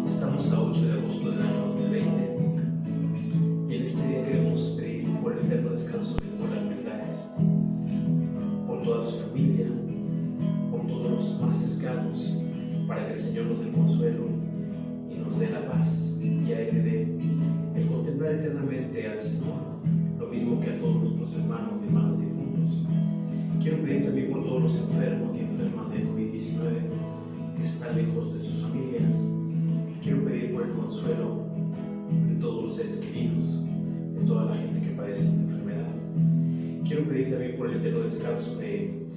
Estamos a 8 de agosto del año 2020 y en este día queremos pedir por el eterno descanso de Mola Milgares, por toda su familia, por todos los más cercanos, para que el Señor nos dé consuelo y nos dé la paz, y a Él le dé el contemplar eternamente al Señor, lo mismo que a todos nuestros hermanos y hermanas difuntos. Quiero pedir también por todos los enfermos y enfermas de COVID-19 que están lejos de sus familias. Quiero pedir por el consuelo de todos los seres queridos, de toda la gente que padece esta enfermedad. Quiero pedir también por el eterno descanso del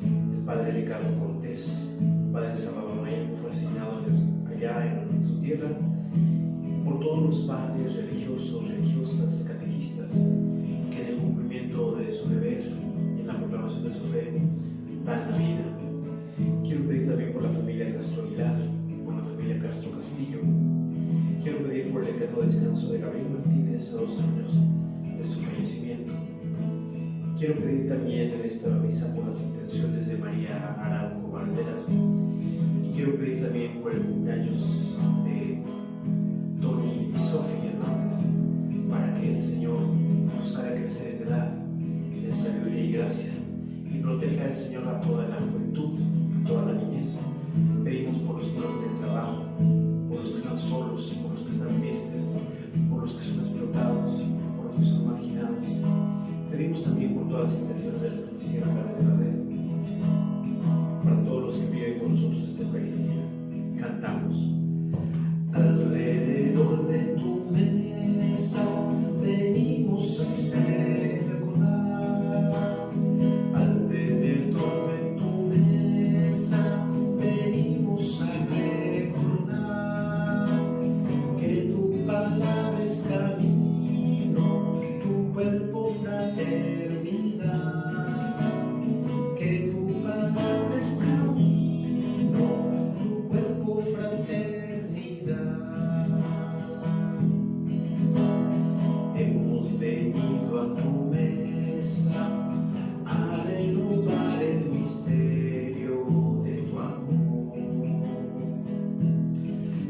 padre Ricardo Cortés, padre Salvador Mayer, que fue asesinado allá en su tierra, por todos los padres religiosos, religiosas, catequistas, que en el cumplimiento de su deber, en la proclamación de su fe, dan la vida. Quiero pedir también por la familia Castro Aguilar, por la familia Castro Castillo. Quiero pedir por el eterno descanso de Gabriel Martínez, a 2 años de su fallecimiento. Quiero pedir también en esta misa por las intenciones de María Araujo Banderas. Y quiero pedir también por el cumpleaños de Tony y Sofía Hernández, para que el Señor nos haga crecer en edad, en sabiduría y gracia, y proteja al Señor a toda la juventud, a toda la niñez. Pedimos por los que no tienen trabajo, por los que están solos, por los que están tristes, por los que son explotados, por los que son marginados. Pedimos también por todas las intenciones de los que nos siguen a través de la red, para todos los que viven con nosotros esta Eucaristía. Cantamos. Alrededor de tu mesa venimos a celebrar. Alrededor de tu mesa venimos a recordar que tu palabra es camino, tu cuerpo fraternidad. Que tu palabra es camino, tu cuerpo fraternidad. Hemos venido a tu mesa a renovar el misterio de tu amor.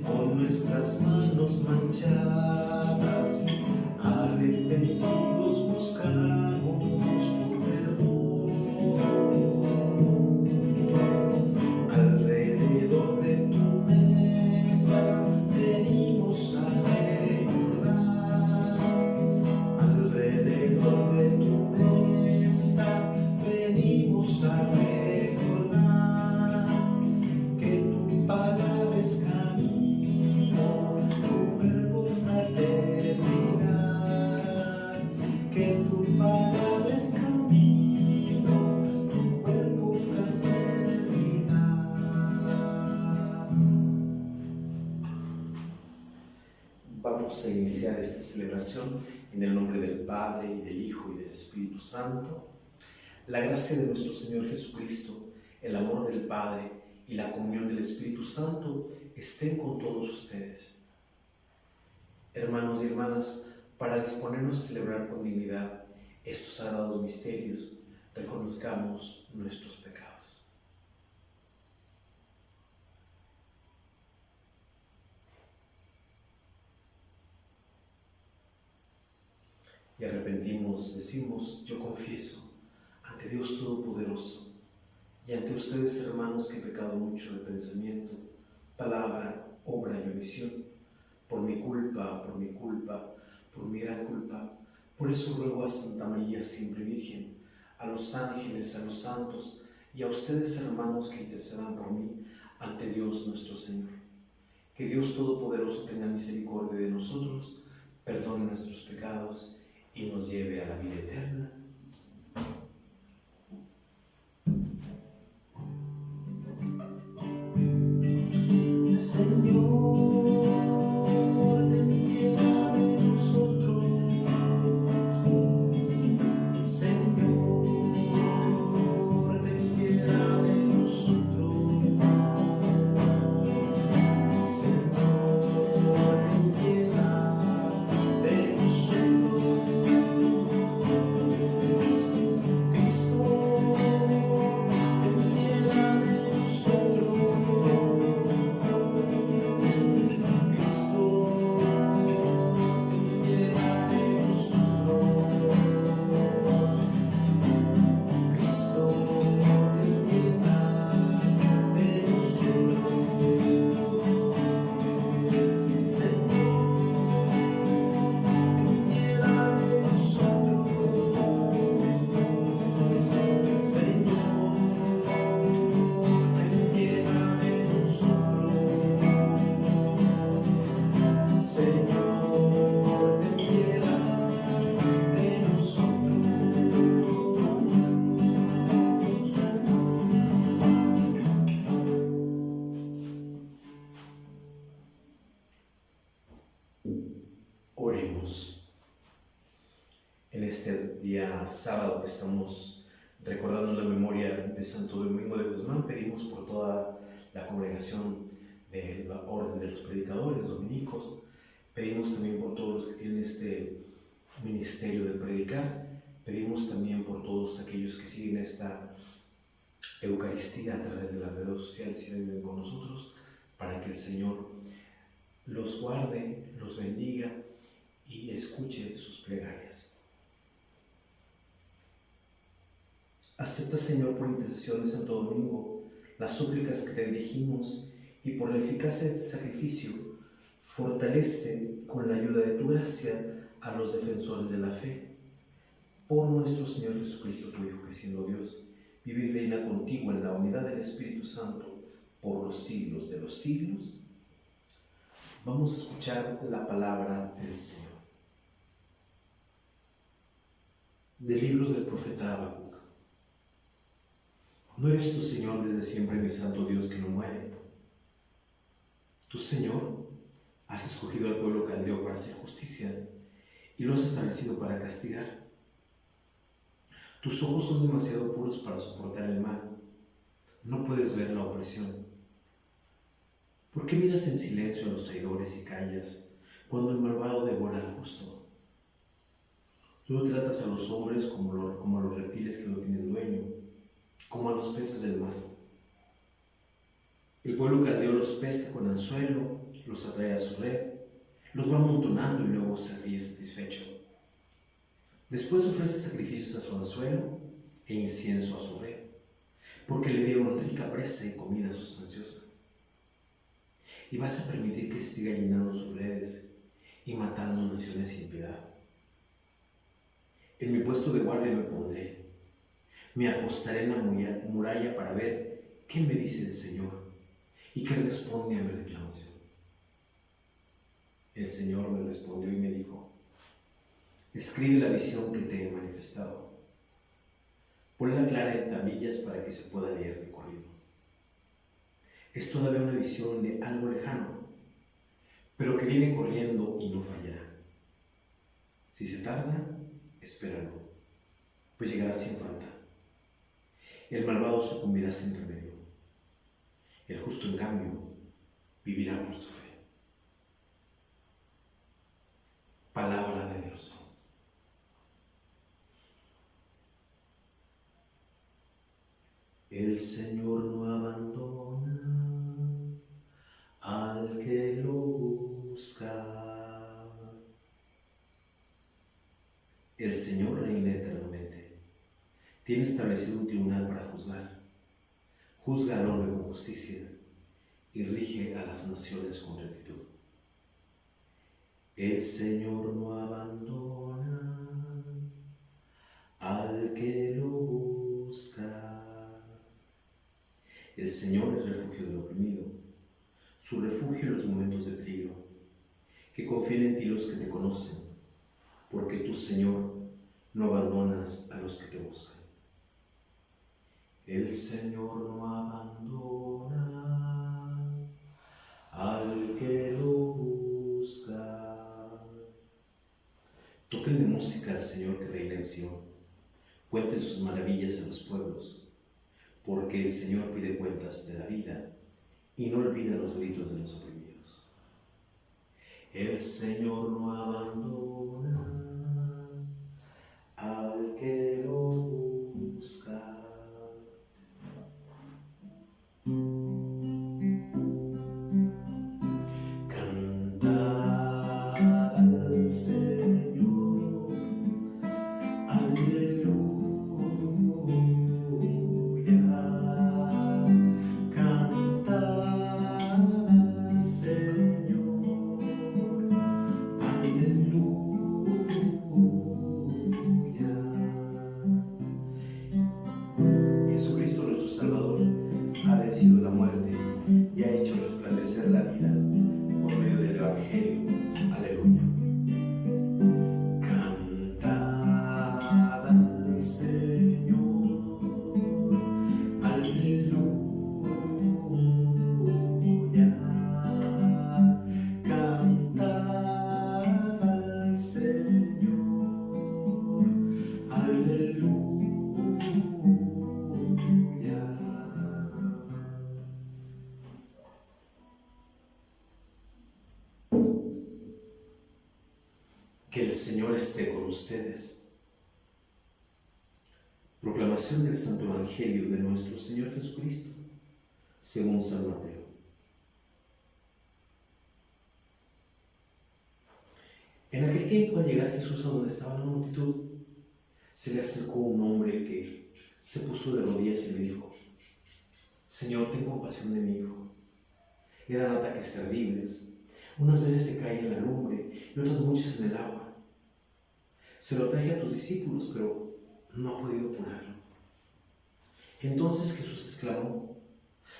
Con nuestras manos manchadas, arrepentidos buscamos tu perdón. Alrededor de tu mesa venimos a recordar. Alrededor de tu mesa venimos a recordar que tu palabra es camino, tu cuerpo fraternidad. Que tu palabra es camino, tu cuerpo fraternidad. Vamos a iniciar esta celebración en el nombre del Padre, y del Hijo, y del Espíritu Santo. La gracia de nuestro Señor Jesucristo, el amor del Padre y la comunión del Espíritu Santo estén con todos ustedes. Hermanos y hermanas, para disponernos a celebrar con dignidad estos sagrados misterios, reconozcamos nuestros pecados. Y arrepentimos, decimos: yo confieso ante Dios Todopoderoso y ante ustedes, hermanos, que he pecado mucho de pensamiento, palabra, obra y omisión, por mi culpa, por mi gran culpa. Por eso ruego a Santa María, siempre Virgen, a los ángeles, a los santos y a ustedes, hermanos, que intercedan por mí ante Dios nuestro Señor. Que Dios Todopoderoso tenga misericordia de nosotros, perdone nuestros pecados y nos lleve a la vida eterna. Señor, ten piedad de nosotros. Señor, ten piedad de nosotros. Señor, ten piedad de nosotros. Cristo, ten piedad de nosotros. día sábado que estamos recordando la memoria de Santo Domingo de Guzmán, pedimos por toda la congregación de la Orden de los Predicadores Dominicos, pedimos también por todos los que tienen este ministerio de predicar, pedimos también por todos aquellos que siguen esta Eucaristía a través de las redes sociales y viven con nosotros, para que el Señor los guarde, los bendiga y escuche sus plegarias. Acepta, Señor, por intercesión de Santo Domingo, las súplicas que te dirigimos, y por la eficacia de este sacrificio, fortalece con la ayuda de tu gracia a los defensores de la fe. Por nuestro Señor Jesucristo, tu Hijo, que siendo Dios, vive y reina contigo en la unidad del Espíritu Santo por los siglos de los siglos. Vamos a escuchar la palabra del Señor. Del libro del profeta Habacuc. ¿No eres tú, Señor, desde siempre mi santo Dios que no muere? Tú, Señor, has escogido al pueblo caldeo para hacer justicia y lo has establecido para castigar. Tus ojos son demasiado puros para soportar el mal. No puedes ver la opresión. ¿Por qué miras en silencio a los traidores y callas cuando el malvado devora al justo? Tú tratas a los hombres como a los reptiles que no tienen dueño, como a los peces del mar. El pueblo caldeo los pesca con anzuelo, los atrae a su red, los va amontonando y luego se ríe satisfecho. Después ofrece sacrificios a su anzuelo e incienso a su red, porque le dieron rica presa y comida sustanciosa. Y vas a permitir que siga llenando sus redes y matando naciones sin piedad. En mi puesto de guardia me pondré, me acostaré en la muralla para ver qué me dice el Señor y qué responde a mi reclamación. El Señor me respondió y me dijo: escribe la visión que te he manifestado. Ponla clara en tablillas para que se pueda leer de corrido. Es todavía una visión de algo lejano, pero que viene corriendo y no fallará. Si se tarda, espéralo, pues llegará sin falta. El malvado sucumbirá sin remedio. El justo, en cambio, vivirá por su fe. Palabra de Dios. El Señor no abandona al que lo busca. El Señor reina eternamente. Tiene establecido un tribunal para juzgar. Juzga al hombre con justicia y rige a las naciones con rectitud. El Señor no abandona al que lo busca. El Señor es refugio del oprimido, su refugio en los momentos de peligro. Que confíen en ti los que te conocen, porque tú, Señor, no abandonas a los que te buscan. El Señor no abandona al que lo busca. Tóquenle música al Señor que reina en Sion. Cuenten sus maravillas a los pueblos, porque el Señor pide cuentas de la vida y no olvida los gritos de los oprimidos. El Señor no abandona al que lo busca. Cantad al Señor, aleluya. Cantad al Señor, aleluya. Jesucristo, nuestro Salvador, ha vencido la muerte y ha hecho resplandecer la vida por medio del Evangelio. Aleluya. Cantad al Señor, aleluya. Cantad al Señor, esté con ustedes. Proclamación del Santo Evangelio de nuestro Señor Jesucristo, según San Mateo. En aquel tiempo, al llegar Jesús a donde estaba la multitud, se le acercó un hombre que se puso de rodillas y le dijo: Señor, ten compasión de mi hijo. Le dan ataques terribles. Unas veces se cae en la lumbre y otras muchas en el agua. Se lo traje a tus discípulos, pero no ha podido curarlo. Entonces Jesús exclamó: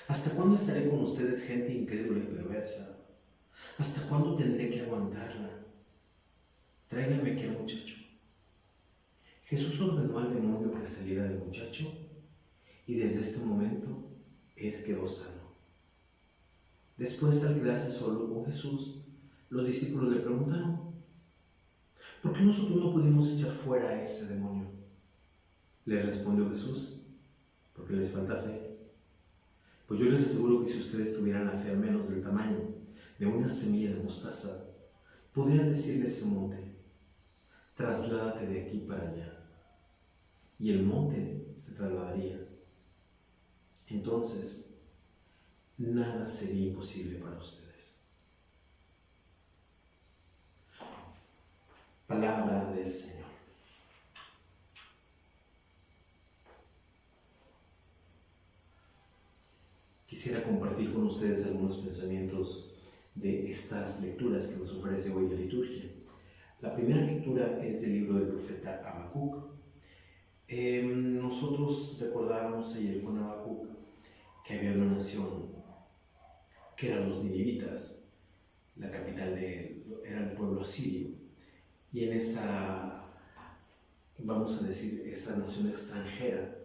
¿Hasta cuándo estaré con ustedes, gente incrédula y perversa? ¿Hasta cuándo tendré que aguantarla? Tráiganme aquí al muchacho. Jesús ordenó al demonio que saliera del muchacho y desde este momento él quedó sano. Después, al quedarse solo con Jesús, los discípulos le preguntaron: ¿por qué nosotros no pudimos echar fuera a ese demonio? Le respondió Jesús: porque les falta fe. Pues yo les aseguro que si ustedes tuvieran la fe al menos del tamaño de una semilla de mostaza, podrían decirle a ese monte: trasládate de aquí para allá, y el monte se trasladaría. Entonces, nada sería imposible para ustedes. Palabra del Señor. Quisiera compartir con ustedes algunos pensamientos de estas lecturas que nos ofrece hoy la liturgia. La primera lectura es del libro del profeta Habacuc. Nosotros recordábamos ayer con Habacuc que había una nación que eran los ninivitas, la capital era el pueblo asirio, y en esa, vamos a decir, esa nación extranjera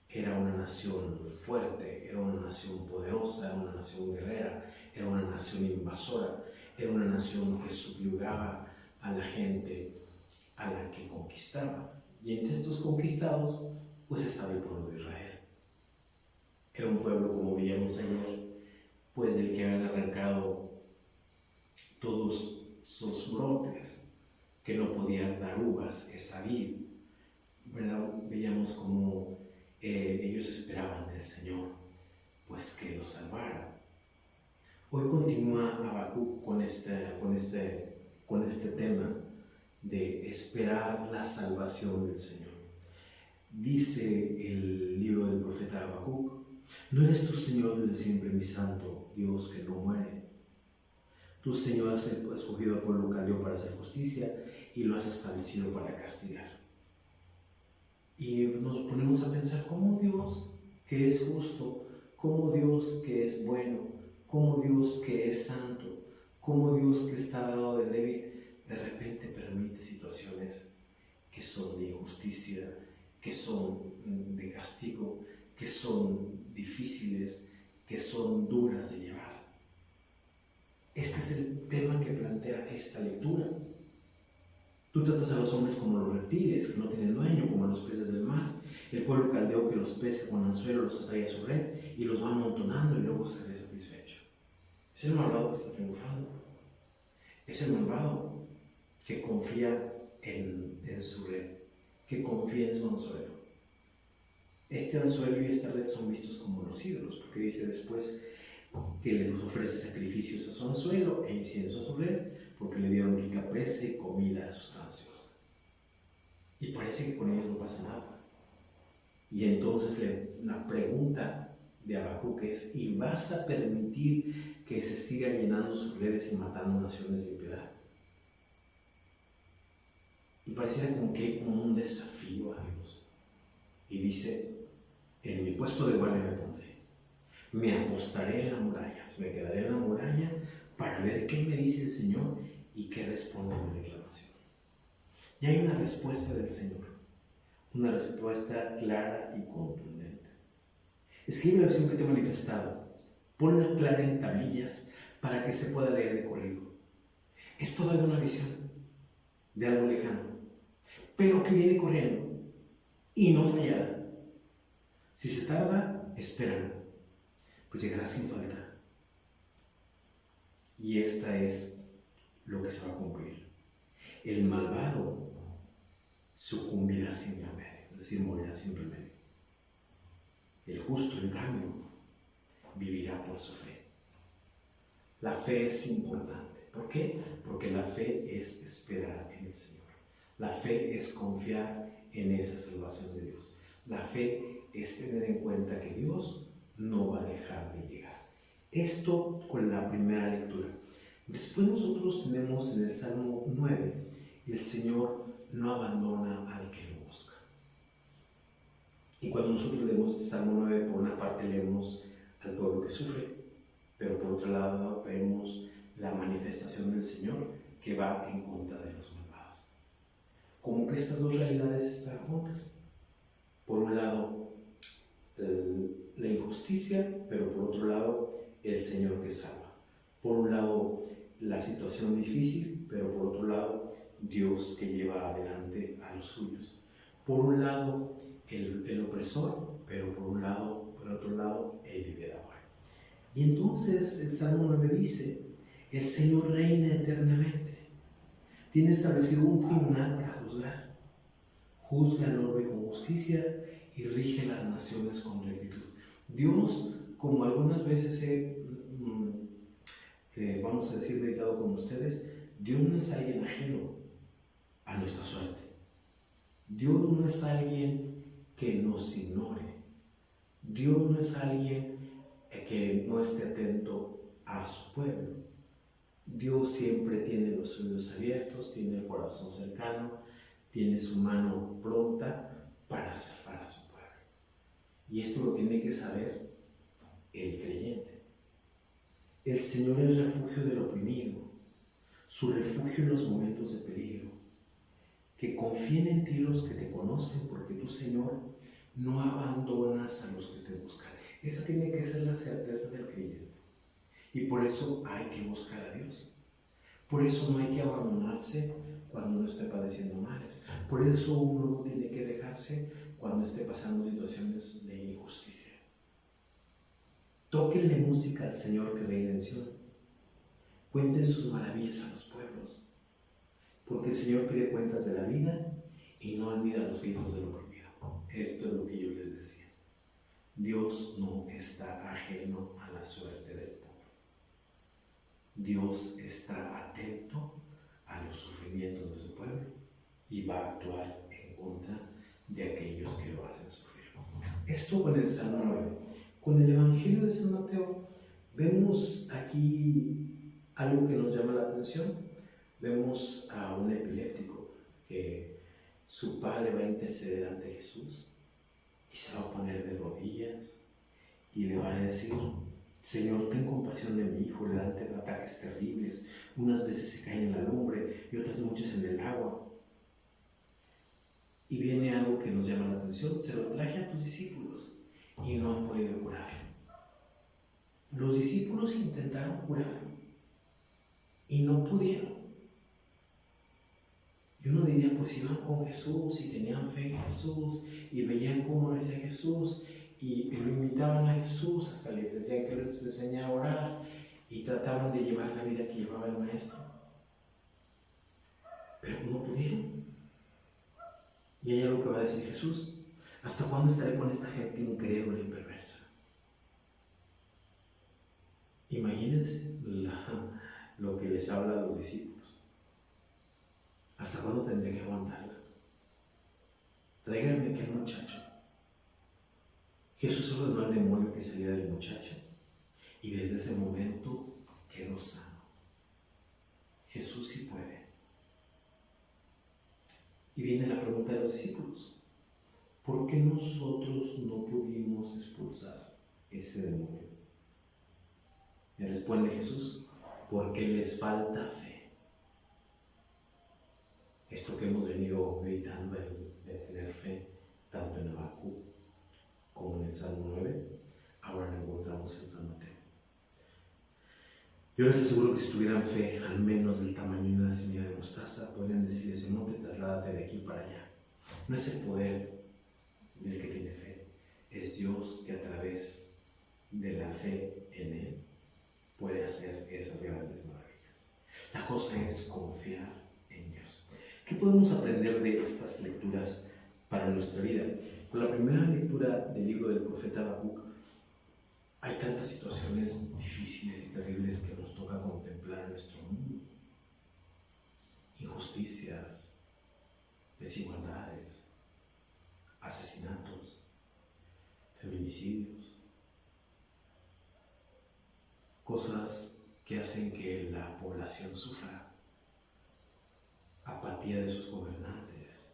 era una nación fuerte, era una nación poderosa, era una nación guerrera, era una nación invasora, era una nación que subyugaba a la gente a la que conquistaba. Y entre estos conquistados, pues estaba el pueblo de Israel. Era un pueblo, como veíamos ayer, pues del que han arrancado todos sus brotes, que no podían dar uvas, esa vid, ¿verdad? Veíamos como ellos esperaban del Señor, pues que los salvara. Hoy continúa Habacuc con este tema de esperar la salvación del Señor. Dice el libro del profeta Habacuc: ¿no eres tú, Señor, desde siempre mi santo, Dios que no muere? Tú, Señor, has escogido al pueblo caldeo para hacer justicia y lo has establecido para castigar. Y nos ponemos a pensar cómo Dios, que es justo, cómo Dios que es bueno, cómo Dios que es santo, cómo Dios que está al lado del débil, de repente permite situaciones que son de injusticia, que son de castigo, que son difíciles, que son duras de llevar. Este es el tema que plantea esta lectura. Tú tratas a los hombres como los reptiles, que no tienen dueño, como a los peces del mar. El pueblo caldeo que los pesa con anzuelo los atrae a su red y los va amontonando y luego se ve satisfecho. Es el malvado que está triunfando. Es el malvado que confía en su red, que confía en su anzuelo. Este anzuelo y esta red son vistos como los ídolos, porque dice después que les ofrece sacrificios a su anzuelo e incienso a su red, porque le dieron rica presa y comida sustanciosa. Y parece que con ellos no pasa nada. Y entonces la pregunta de Habacuc es: ¿y vas a permitir que se sigan llenando sus redes y matando naciones de impiedad? Y pareciera como que hay como un desafío a Dios. Y dice: en mi puesto de guardia me pondré. Me apostaré en la muralla, me quedaré en la muralla para ver qué me dice el Señor y qué responde a mi declaración. Y hay una respuesta del Señor, una respuesta clara y contundente. Escribe la visión que te he manifestado, ponla clara en tablillas para que se pueda leer de corrido. Es todavía una visión de algo lejano, pero que viene corriendo y no fallará. Si se tarda, espera, pues llegará sin falta. Y esta es lo que se va a cumplir. El malvado sucumbirá sin remedio, es decir, morirá sin remedio. El justo, en cambio, vivirá por su fe. La fe es importante. ¿Por qué? Porque la fe es esperar en el Señor. La fe es confiar en esa salvación de Dios. La fe es tener en cuenta que Dios no va a dejar de llegar. Esto con la primera lectura. Después nosotros tenemos en el Salmo 9, el Señor no abandona al que lo busca. Y cuando nosotros leemos el Salmo 9, por una parte leemos al pueblo que sufre, pero por otro lado vemos la manifestación del Señor que va en contra de los malvados. Como que estas dos realidades están juntas. Por un lado, la injusticia, pero por otro lado, el Señor que salva. Por un lado, la situación difícil, pero por otro lado, Dios que lleva adelante a los suyos. Por un lado, el opresor, pero por otro lado, el liberador. Y entonces el Salmo 9 dice, el Señor reina eternamente. Tiene establecido un tribunal para juzgar. Juzga al orbe con justicia y rige las naciones con rectitud. Dios, como algunas veces vamos a decir, meditado con ustedes, Dios no es alguien ajeno a nuestra suerte. Dios no es alguien que nos ignore. Dios no es alguien que no esté atento a su pueblo. Dios siempre tiene los oídos abiertos, tiene el corazón cercano, tiene su mano pronta para salvar a su pueblo. Y esto lo tiene que saber el creyente. El Señor es el refugio del oprimido, su refugio en los momentos de peligro. Que confíen en ti los que te conocen, porque tú, Señor, no abandonas a los que te buscan. Esa tiene que ser la certeza del creyente. Y por eso hay que buscar a Dios. Por eso no hay que abandonarse cuando uno esté padeciendo males. Por eso uno no tiene que dejarse cuando esté pasando situaciones de injusticia. Tóquenle música al Señor que reina en Sion. Cuenten sus maravillas a los pueblos. Porque el Señor pide cuentas de la vida y no olvida los gritos del oprimido. Esto es lo que yo les decía. Dios no está ajeno a la suerte del pueblo. Dios está atento a los sufrimientos de su pueblo y va a actuar en contra de aquellos que lo hacen sufrir. Esto con el Salmo 9. Con el Evangelio de San Mateo vemos aquí algo que nos llama la atención. Vemos a un epiléptico que su padre va a interceder ante Jesús y se va a poner de rodillas y le va a decir: Señor, ten compasión de mi hijo, le dan ataques terribles, unas veces se cae en la lumbre y otras muchas en el agua. Y viene algo que nos llama la atención: se lo traje a tus discípulos y no han podido curarlo. Los discípulos intentaron curarlo y no pudieron. Y uno diría, pues iban con Jesús y tenían fe en Jesús y veían cómo lo hacía Jesús y lo imitaban a Jesús, hasta les decían que les enseñaba a orar y trataban de llevar la vida que llevaba el Maestro. Pero no pudieron. Y hay algo que va a decir Jesús: ¿hasta cuándo estaré con esta gente incrédula y perversa? Imagínense lo que les habla a los discípulos. ¿Hasta cuándo tendré que aguantarla? Tráiganme aquel muchacho. Jesús ordenó al demonio que saliera del muchacho y desde ese momento quedó sano. Jesús sí puede. Y viene la pregunta de los discípulos: ¿por qué nosotros no pudimos expulsar ese demonio? Le responde Jesús: porque les falta fe. Esto que hemos venido meditando de tener fe, tanto en Habacuc como en el Salmo 9, ahora lo encontramos en San Mateo. Yo les aseguro que si tuvieran fe, al menos del tamaño de una semilla de mostaza, podrían decir: ese monte, trasládate de aquí para allá. No es el poder del que tiene fe, es Dios que a través de la fe en Él puede hacer esas grandes maravillas. La cosa es confiar en Dios. ¿Qué podemos aprender de estas lecturas para nuestra vida? Con la primera lectura del libro del profeta Habacuc, hay tantas situaciones difíciles y terribles que nos toca contemplar en nuestro mundo. Injusticias, desigualdades, asesinatos, feminicidios, cosas que hacen que la población sufra, apatía de sus gobernantes,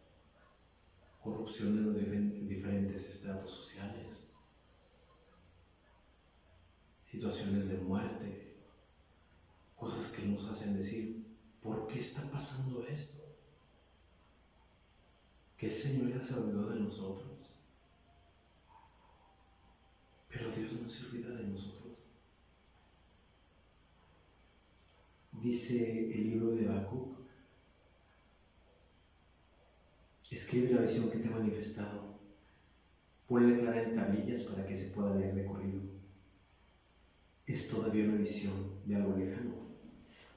corrupción en los diferentes estratos sociales, situaciones de muerte, cosas que nos hacen decir, ¿por qué está pasando esto? Que el Señor ya se olvidó de nosotros, pero Dios no se olvida de nosotros. Dice el libro de Habacuc: escribe la visión que te he manifestado, ponla clara en tablillas para que se pueda leer de corrido. Es todavía una visión de algo lejano,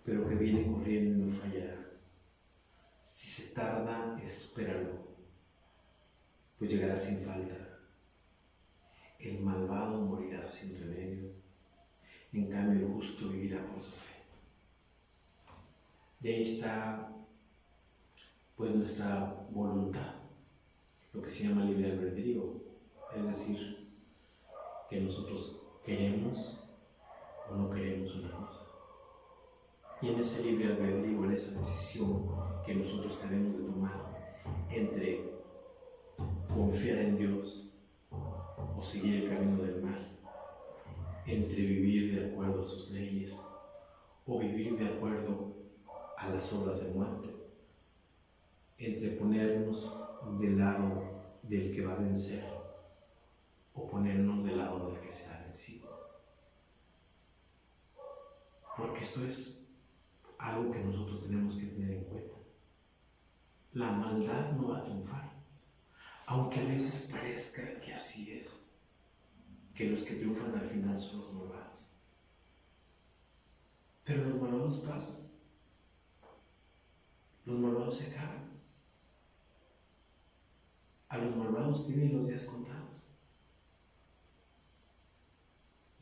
pero que viene corriendo y no fallará. Si se tarda, espéralo, pues llegará sin falta. El malvado morirá sin remedio, en cambio el justo vivirá por su fe. Y ahí está pues nuestra voluntad, lo que se llama libre albedrío, es decir, que nosotros queremos o no queremos una cosa. Y en ese libre albedrío, en esa decisión que nosotros tenemos de tomar entre confiar en Dios o seguir el camino del mal, entre vivir de acuerdo a sus leyes o vivir de acuerdo a las obras de muerte, entre ponernos del lado del que va a vencer o ponernos del lado del que será vencido. Porque esto es algo que nosotros tenemos que tener en cuenta. La maldad no va a triunfar, aunque a veces parezca que así es, que los que triunfan al final son los malvados. Pero los malvados pasan, los malvados se acaban. A los malvados tienen los días contados.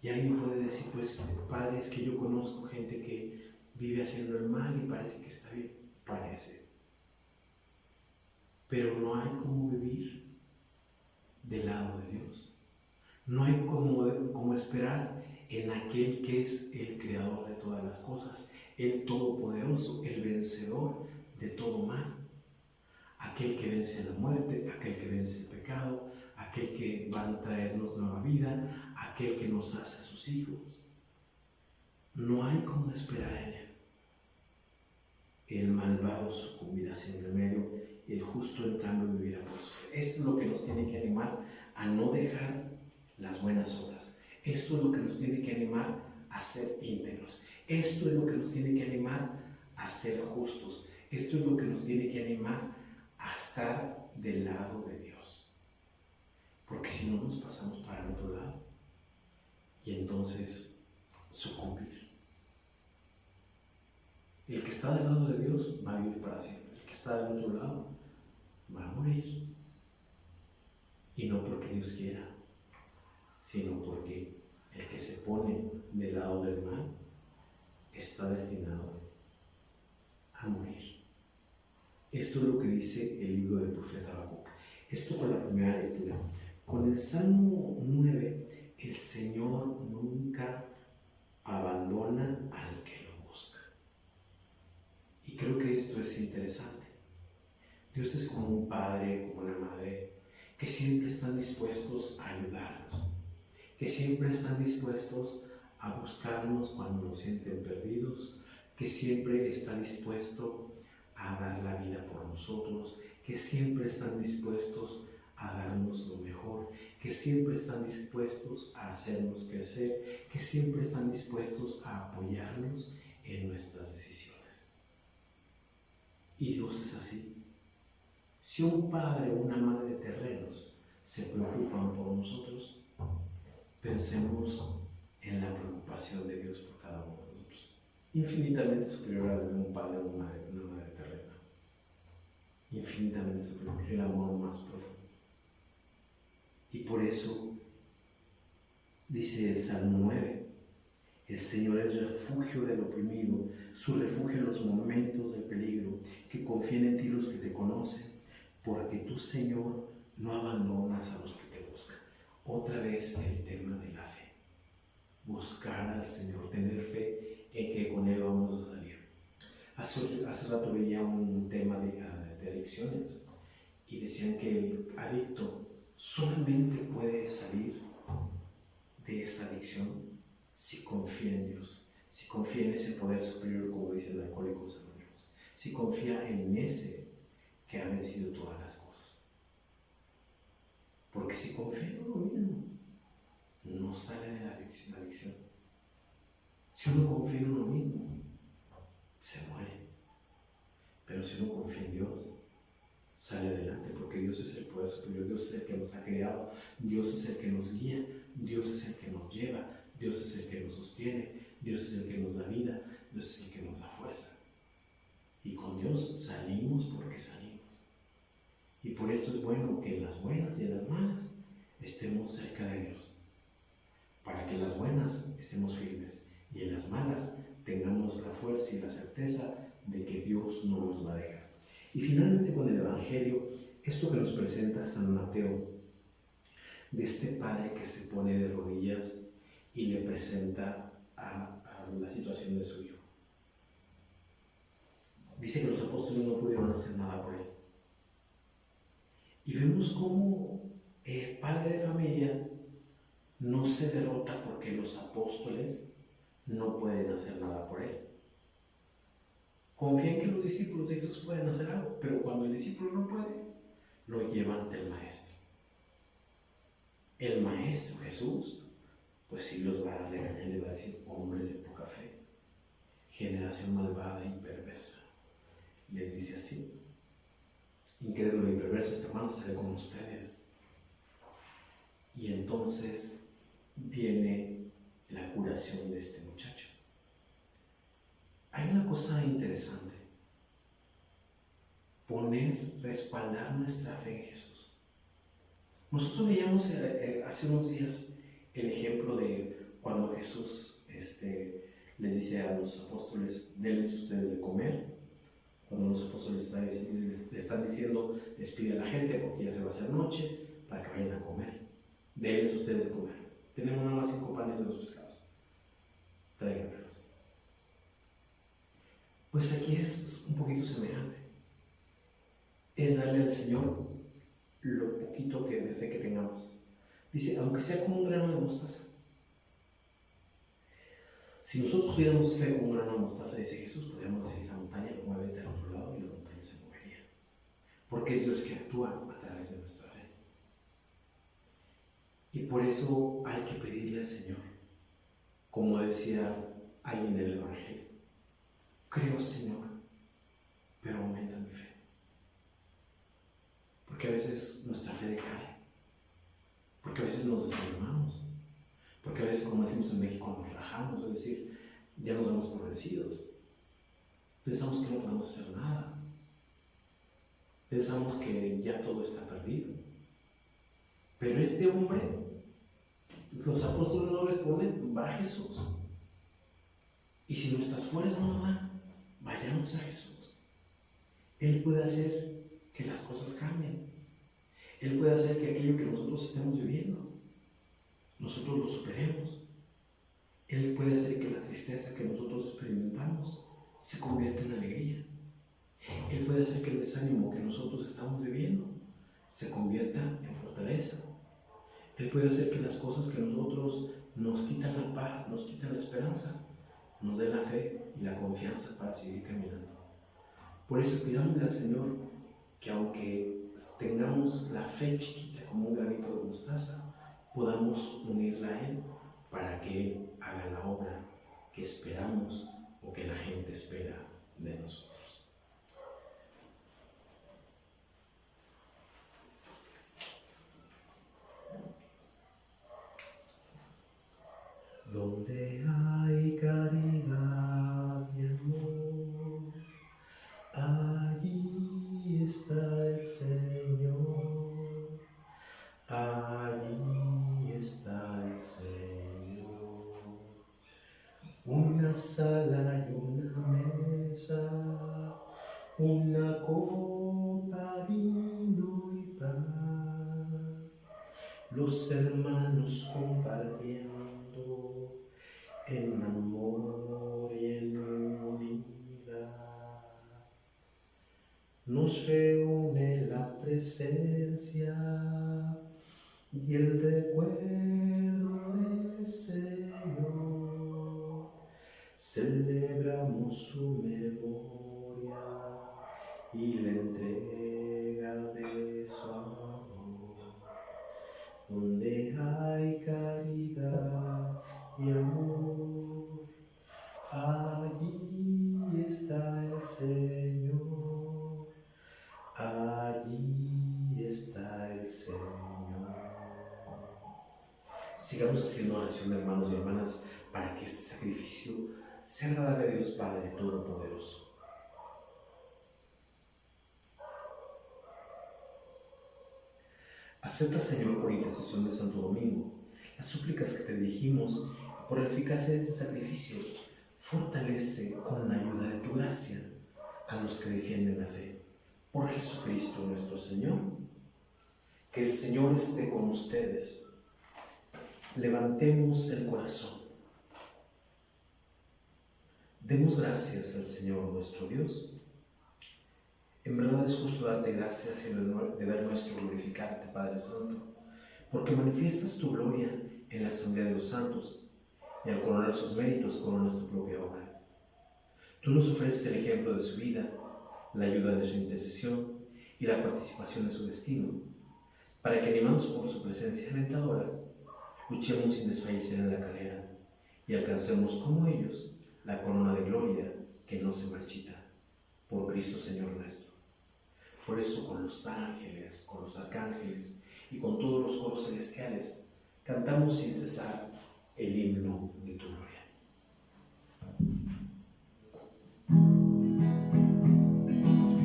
Y alguien puede decir, pues, padre, es que yo conozco gente que vive haciendo el mal y parece que está bien. Parece. Pero no hay cómo vivir del lado de Dios. No hay cómo esperar en aquel que es el creador de todas las cosas, el todopoderoso, el vencedor de todo mal. Aquel que vence la muerte, aquel que vence el pecado, aquel que va a traernos nueva vida, aquel que nos hace a sus hijos. No hay como esperar en él. El malvado sucumbirá sin remedio, el justo en cambio vivirá por su fe. Esto es lo que nos tiene que animar a no dejar las buenas obras. Esto es lo que nos tiene que animar a ser íntegros. Esto es lo que nos tiene que animar a ser justos. Esto es lo que nos tiene que animar a estar del lado de Dios. Porque si no, nos pasamos para el otro lado y entonces sucumbir. El que está del lado de Dios va a vivir para siempre. El que está del otro lado va a morir. Y no porque Dios quiera, sino porque el que se pone del lado del mal está destinado a morir. Esto es lo que dice el libro del profeta Habacuc. Esto con la primera lectura. Con el Salmo 9, el Señor nunca abandona al que lo busca. Y creo que esto es interesante. Dios es como un padre, como una madre, que siempre están dispuestos a ayudarnos, que siempre están dispuestos a buscarnos cuando nos sienten perdidos, que siempre está dispuesto a dar la vida por nosotros, que siempre están dispuestos a darnos lo mejor, que siempre están dispuestos a hacernos crecer, que siempre están dispuestos a apoyarnos en nuestras decisiones. Y Dios es así. Si un padre o una madre terrenos se preocupan por nosotros, pensemos en la preocupación de Dios por cada uno de nosotros, infinitamente superior a la de un padre o una madre terrena. infinitamente superior, el amor más profundo. Y por eso dice el Salmo 9, el Señor es refugio del oprimido, su refugio en los momentos de peligro, que confíen en ti los que te conocen, porque tú, Señor, no abandonas a los que te buscan. Otra vez el tema de la fe. Buscar al Señor, tener fe en que con Él vamos a salir. Hace rato veía un tema de adicciones y decían que el adicto solamente puede salir de esa adicción si confía en Dios, si confía en ese poder superior, como dice el Alcohólicos Anónimos, si confía en ese que ha vencido todas las cosas. Porque si confía en uno mismo, no sale de la adicción. Si uno confía en uno mismo, se muere. Pero si uno confía en Dios, sale adelante, porque Dios es el poder superior, Dios es el que nos ha creado, Dios es el que nos guía, Dios es el que nos lleva, Dios es el que nos sostiene, Dios es el que nos da vida, Dios es el que nos da fuerza. Y con Dios salimos porque salimos. Y por esto es bueno que en las buenas y en las malas estemos cerca de Dios, para que en las buenas estemos firmes y en las malas tengamos la fuerza y la certeza de que Dios no nos va a dejar. Y finalmente con el Evangelio, esto que nos presenta San Mateo, de este padre que se pone de rodillas y le presenta a la situación de su hijo. Dice que los apóstoles no pudieron hacer nada por él. Y vemos cómo el padre de familia no se derrota porque los apóstoles no pueden hacer nada por él. Confía en que los discípulos de Jesús pueden hacer algo, pero cuando el discípulo no puede, lo lleva ante el maestro. El maestro Jesús, pues sí los va a regañar y le va a decir: hombres de poca fe, generación malvada y perversa. Les dice así: incrédulo y perverso, esta mano estaré con ustedes. Y entonces viene la curación de este muchacho. Hay una cosa interesante: respaldar nuestra fe en Jesús. Nosotros veíamos hace unos días el ejemplo de cuando Jesús les dice a los apóstoles: denles ustedes de comer. Cuando los apóstoles le están diciendo: despide a la gente porque ya se va a hacer noche, para que vayan a comer. Denles ustedes de comer. Tenemos nada más 5 panes y 2 pescados. Tráiganmelos. Pues aquí es un poquito semejante. Es darle al Señor lo poquito de fe que tengamos. Dice: aunque sea como un grano de mostaza. Si nosotros tuviéramos fe como un grano de mostaza, dice Jesús, podríamos decir: esa montaña, muévete al otro lado, y la montaña se movería. Porque es Dios que actúa a través de nuestra fe. Y por eso hay que pedirle al Señor, como decía alguien en el Evangelio: creo, Señor, pero aumenta mi fe. Porque a veces nuestra fe decae, porque a veces nos desanimamos, porque a veces, como decimos en México, nos rajamos, es decir, ya nos damos por vencidos. Pensamos que no podemos hacer nada. Pensamos que ya todo está perdido. Pero este hombre, los apóstoles no responden: va a Jesús. Y si nuestras fuerzas no dan, vayamos a Jesús. Él puede hacer que las cosas cambien. Él puede hacer que aquello que nosotros estemos viviendo, nosotros lo superemos. Él puede hacer que la tristeza que nosotros experimentamos se convierta en alegría. Él puede hacer que el desánimo que nosotros estamos viviendo se convierta en fortaleza. Él puede hacer que las cosas que nosotros nos quitan la paz, nos quitan la esperanza, nos dé la fe y la confianza para seguir caminando. Por eso pidámosle al Señor que, aunque tengamos la fe chiquita como un granito de mostaza, podamos unirla a Él para que Él haga la obra que esperamos o que la gente espera de nosotros. Donde hay caridad y amor, allí está una sala y una mesa, una copa, vino y pan, los hermanos compartiendo en amor y en unidad. Nos reúne la presencia y el recuerdo del Señor. Celebramos su memoria y la entrega de su amor. Donde hay caridad y amor, allí está el Señor. Allí está el Señor. Sigamos haciendo oración, hermanos y hermanas, para que este sacrificio sea agradable a Dios Padre Todopoderoso. Acepta, Señor, por intercesión de Santo Domingo, las súplicas que te dirigimos y por la eficacia de este sacrificio, fortalece con la ayuda de tu gracia a los que defienden la fe. Por Jesucristo nuestro Señor. Que el Señor esté con ustedes. Levantemos el corazón. Demos gracias al Señor nuestro Dios. En verdad es justo darte gracias y deber nuestro glorificarte, Padre Santo, porque manifiestas tu gloria en la asamblea de los santos y al coronar sus méritos coronas tu propia obra. Tú nos ofreces el ejemplo de su vida, la ayuda de su intercesión y la participación en su destino, para que, animados por su presencia alentadora, luchemos sin desfallecer en la carrera y alcancemos como ellos la corona de gloria que no se marchita, por Cristo Señor nuestro. Por eso, con los ángeles, con los arcángeles y con todos los coros celestiales, cantamos sin cesar el himno de tu gloria.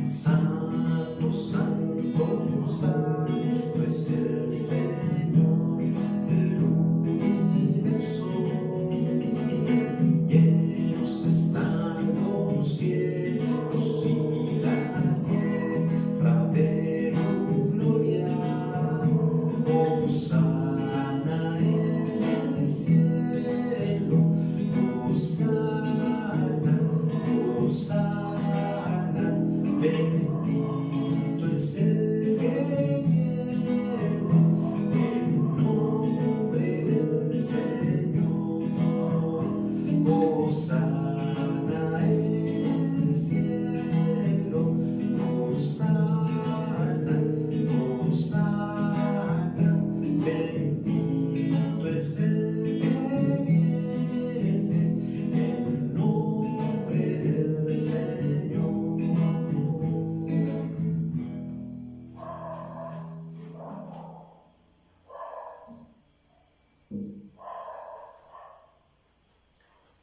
Santo, santo, santo es el Señor del universo. Llenos están los cielos y la tierra de tu gloria. Hosana en el cielo, hosana, hosana. Bendito es el que viene en nombre del Señor. Hosana en el cielo, hosana, hosana. Bendito es el que viene en nombre del Señor.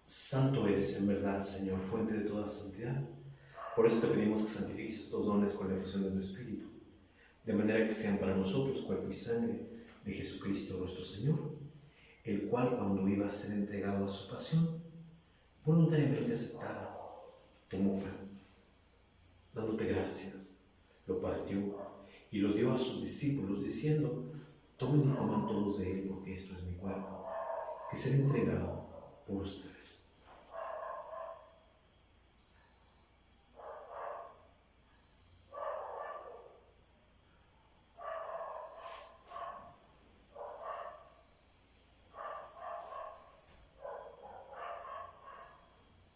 Santo eres en verdad, Señor, fuente de toda santidad. Por eso te pedimos que santifiques estos dones con la efusión de tu Espíritu, de manera que sean para nosotros cuerpo y sangre de Jesucristo nuestro Señor, el cual, cuando iba a ser entregado a su pasión, voluntariamente aceptada, tomó pan, dándote gracias, lo partió y lo dio a sus discípulos, diciendo: tomen y coman todos de él, porque esto es mi cuerpo, que será entregado por ustedes.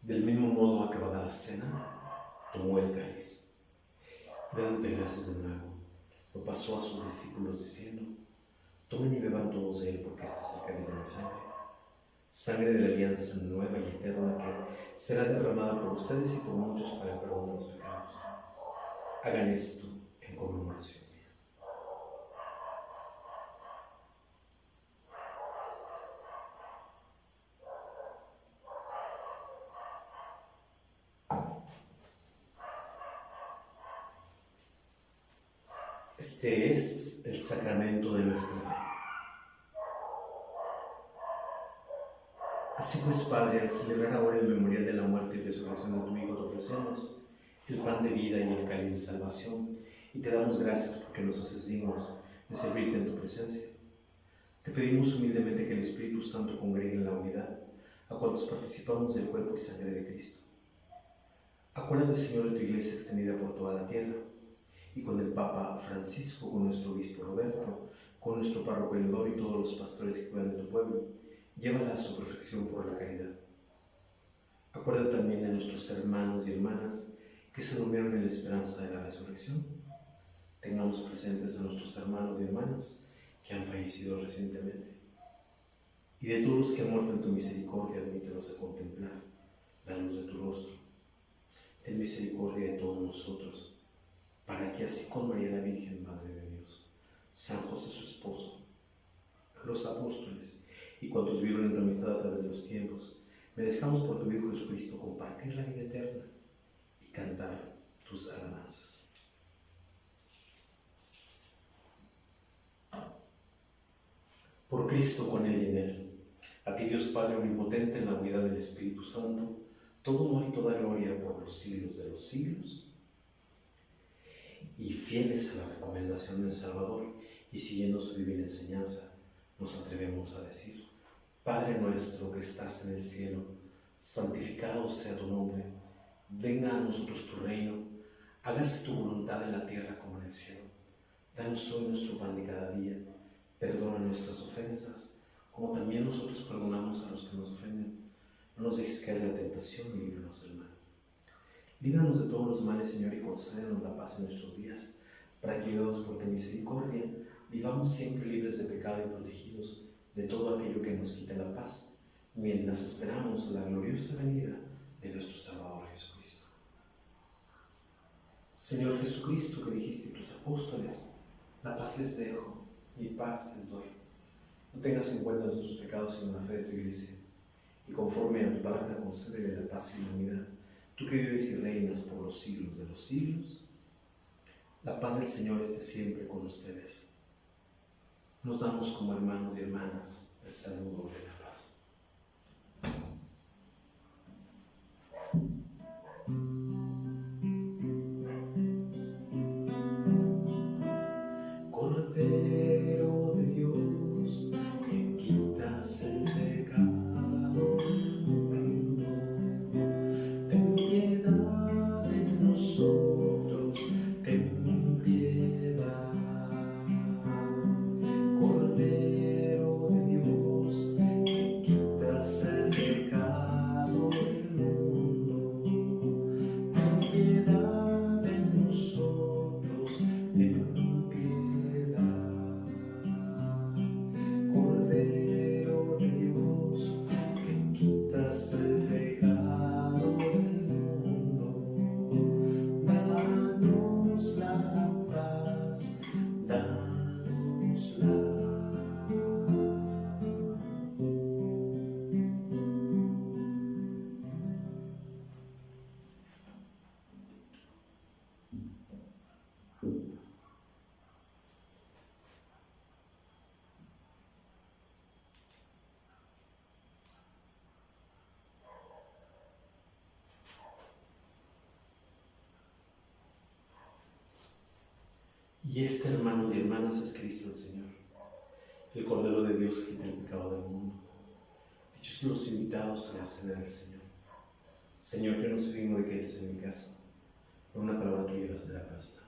Del mismo modo, acabada la cena, tomó el cáliz, dándote gracias de nuevo, lo pasó a sus discípulos diciendo: tomen y beban todos de él, porque este es el cáliz de mi sangre, sangre de la alianza nueva y eterna, que será derramada por ustedes y por muchos para el perdón de los pecados. Hagan esto en conmemoración mía. Este es el sacramento de nuestra fe. Así pues, Padre, al celebrar ahora el memorial de la muerte y resurrección de tu Hijo, te ofrecemos el pan de vida y el cáliz de salvación, y te damos gracias porque nos haces dignos de servirte en tu presencia. Te pedimos humildemente que el Espíritu Santo congregue en la unidad a cuantos participamos del cuerpo y sangre de Cristo. Acuérdate, Señor, de tu iglesia extendida por toda la tierra, y con el Papa Francisco, con nuestro obispo Roberto, con nuestro párroco Eleodoro y todos los pastores que cuidan de tu pueblo, llévala a su perfección por la caridad. Acuérdate también de nuestros hermanos y hermanas que se durmieron en la esperanza de la resurrección. Tengamos presentes a nuestros hermanos y hermanas que han fallecido recientemente. Y de todos los que han muerto en tu misericordia, admítelos a contemplar la luz de tu rostro. Ten misericordia de todos nosotros, para que así con María la Virgen, Madre de Dios, San José su esposo, los apóstoles y cuantos vivieron en tu amistad a través de los tiempos, merezcamos por tu Hijo Jesucristo compartir la vida eterna y cantar tus alabanzas. Por Cristo, con Él y en Él, a ti Dios Padre omnipotente, en la unidad del Espíritu Santo, todo honor y toda gloria por los siglos de los siglos. Y fieles a la recomendación del Salvador y siguiendo su divina enseñanza, nos atrevemos a decir: Padre nuestro que estás en el cielo, santificado sea tu nombre, venga a nosotros tu reino, hágase tu voluntad en la tierra como en el cielo. Danos hoy nuestro pan de cada día, perdona nuestras ofensas, como también nosotros perdonamos a los que nos ofenden. No nos dejes caer en la tentación y líbranos del mal. Líbranos de todos los males, Señor, y concédenos la paz en nuestros días, para que, guiados por tu misericordia, vivamos siempre libres de pecado y protegidos de todo aquello que nos quite la paz, mientras esperamos la gloriosa venida de nuestro Salvador Jesucristo. Señor Jesucristo, que dijiste a tus apóstoles: la paz les dejo, mi paz les doy. No tengas en cuenta nuestros pecados, sino la fe de tu iglesia, y conforme a tu palabra concédele la paz y la unidad, tú que vives y reinas por los siglos de los siglos. La paz del Señor esté siempre con ustedes. Nos damos como hermanos y hermanas el saludo de la paz. Cordero de Dios, que quitas el pecado del mundo, ten piedad de nosotros, ten piedad. Cordero de Dios, que quitas el pecado del mundo, ten piedad de nosotros, ten piedad. Cordero de Dios, que quitas el pecado del mundo, danos la paz, danos la paz. Y este, hermanos y hermanas, es Cristo el Señor, el Cordero de Dios que quita el pecado del mundo. Dichosos los invitados a la cena del Señor. Señor, yo no soy digno de que entres en mi casa, por una palabra tuya bastará para estar.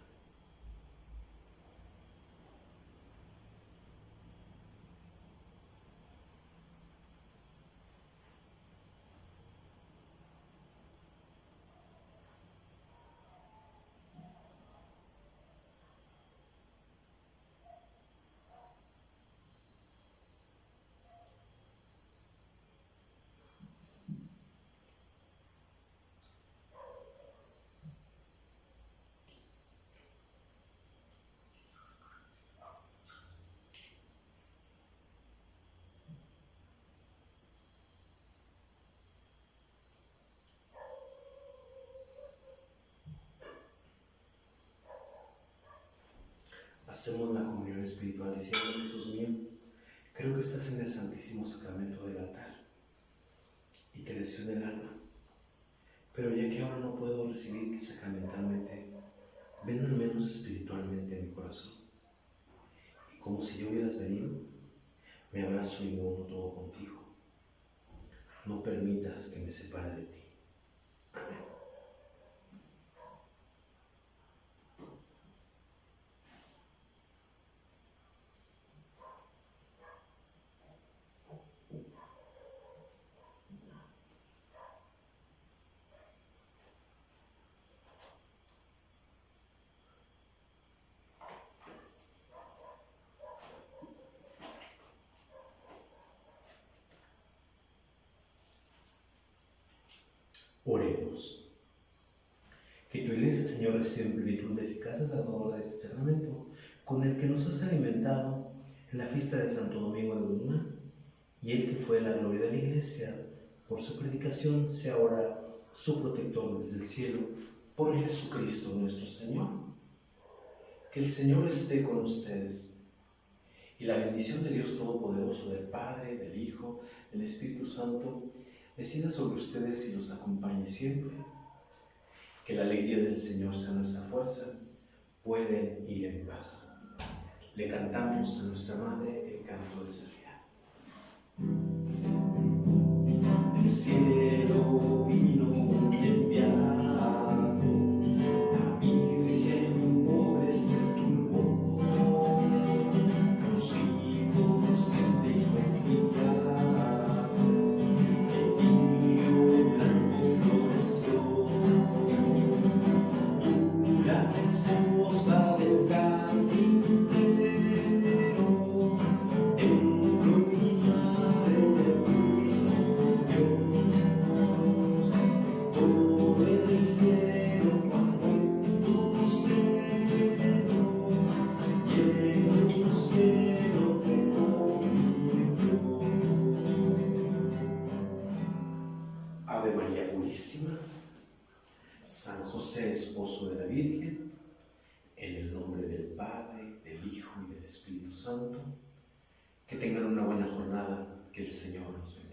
Hacemos la comunión espiritual diciendo: Jesús mío, creo que estás en el Santísimo Sacramento del altar. y te lesiona el alma. Pero ya que ahora no puedo recibirte sacramentalmente, ven al menos espiritualmente en mi corazón. Y como si yo hubieras venido, me abrazo y me uno todo contigo. No permitas que me separe de ti. Amén. Oremos. Que tu iglesia, Señor, reciba en plenitud de eficacia salvadora de este sacramento, con el que nos has alimentado en la fiesta de Santo Domingo de Guzmán, y el que fue la gloria de la iglesia, por su predicación, sea ahora su protector desde el cielo, por Jesucristo nuestro Señor. Que el Señor esté con ustedes, y la bendición de Dios Todopoderoso, del Padre, del Hijo, del Espíritu Santo, descienda sobre ustedes y los acompañe siempre. Que la alegría del Señor sea nuestra fuerza. Pueden ir en paz. Le cantamos a nuestra Madre el canto de salida. El cielo vino enviado, la Virgen pobre se turbó, consigo consciente y confiada, el lirio blanco floreció. Tú, la esposa del carpintero, templo y madre del mismo Dios, todo el cielo bajo en tu seno, y en tu cielo te convirtió. Ave María Purísima, San José, esposo de la Virgen, en el nombre del Padre, del Hijo y del Espíritu Santo, que tengan una buena jornada, que el Señor nos bendiga.